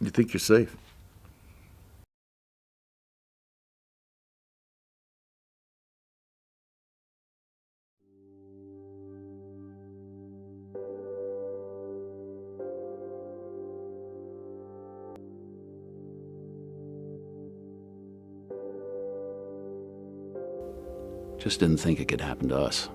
You think you're safe. Just didn't think it could happen to us.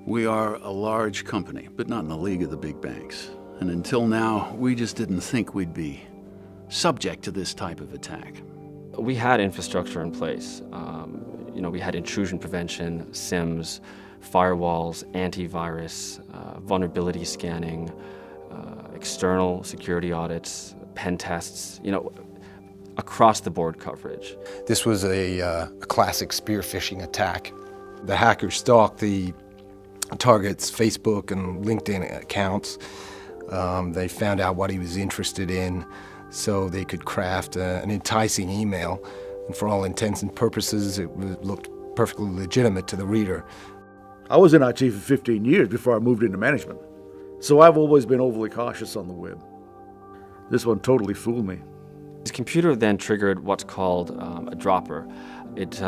We are a large company, but not in the league of the big banks. And until now, we just didn't think we'd be subject to this type of attack. We had infrastructure in place. We had intrusion prevention, SIMs, firewalls, antivirus, vulnerability scanning, external security audits, pen tests, across the board coverage. This was a classic spear phishing attack. The hackers stalked the target's Facebook and LinkedIn accounts. They found out what he was interested in, so they could craft an enticing email. And for all intents and purposes, it looked perfectly legitimate to the reader. I was in IT for 15 years before I moved into management, so I've always been overly cautious on the web. This one totally fooled me. His computer then triggered what's called a dropper. It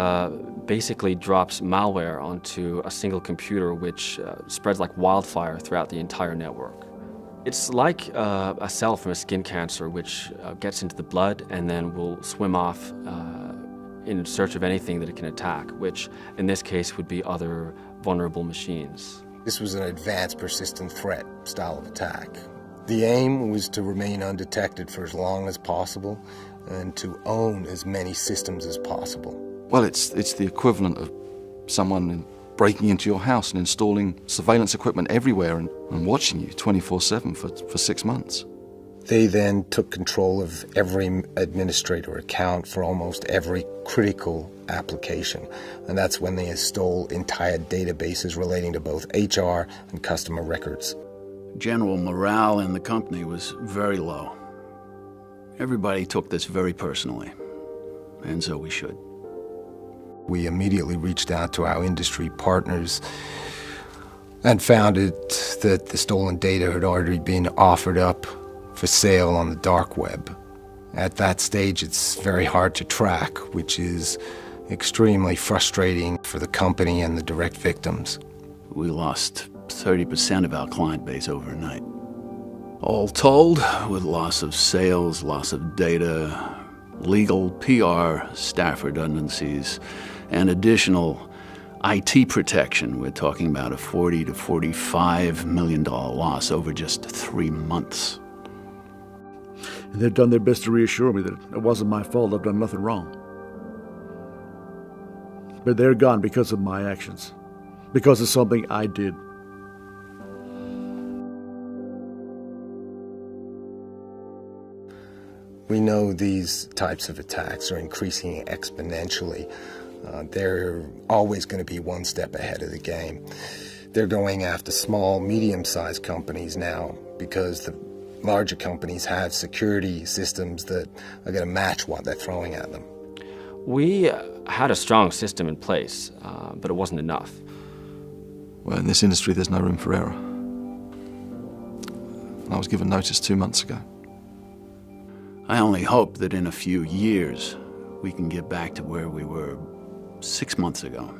basically drops malware onto a single computer, which spreads like wildfire throughout the entire network. It's like a cell from a skin cancer, which gets into the blood and then will swim off in search of anything that it can attack, which in this case would be other vulnerable machines. This was an advanced persistent threat style of attack. The aim was to remain undetected for as long as possible and to own as many systems as possible. Well, it's the equivalent of someone breaking into your house and installing surveillance equipment everywhere and watching you 24/7 for 6 months. They then took control of every administrator account for almost every critical application. And that's when they stole entire databases relating to both HR and customer records. General morale in the company was very low. Everybody took this very personally, and so we should. We immediately reached out to our industry partners and found that the stolen data had already been offered up for sale on the dark web. At that stage, it's very hard to track, which is extremely frustrating for the company and the direct victims. We lost 30% of our client base overnight. All told, with loss of sales, loss of data, legal, PR, staff redundancies, and additional IT protection, we're talking about a $40 to $45 million loss over just 3 months. And they've done their best to reassure me that it wasn't my fault. I've done nothing wrong. But they're gone because of my actions, because of something I did. We know these types of attacks are increasing exponentially. They're always going to be one step ahead of the game. They're going after small, medium-sized companies now because the larger companies have security systems that are going to match what they're throwing at them. We had a strong system in place, but it wasn't enough. Well, in this industry, there's no room for error. I was given notice 2 months ago. I only hope that in a few years we can get back to where we were 6 months ago.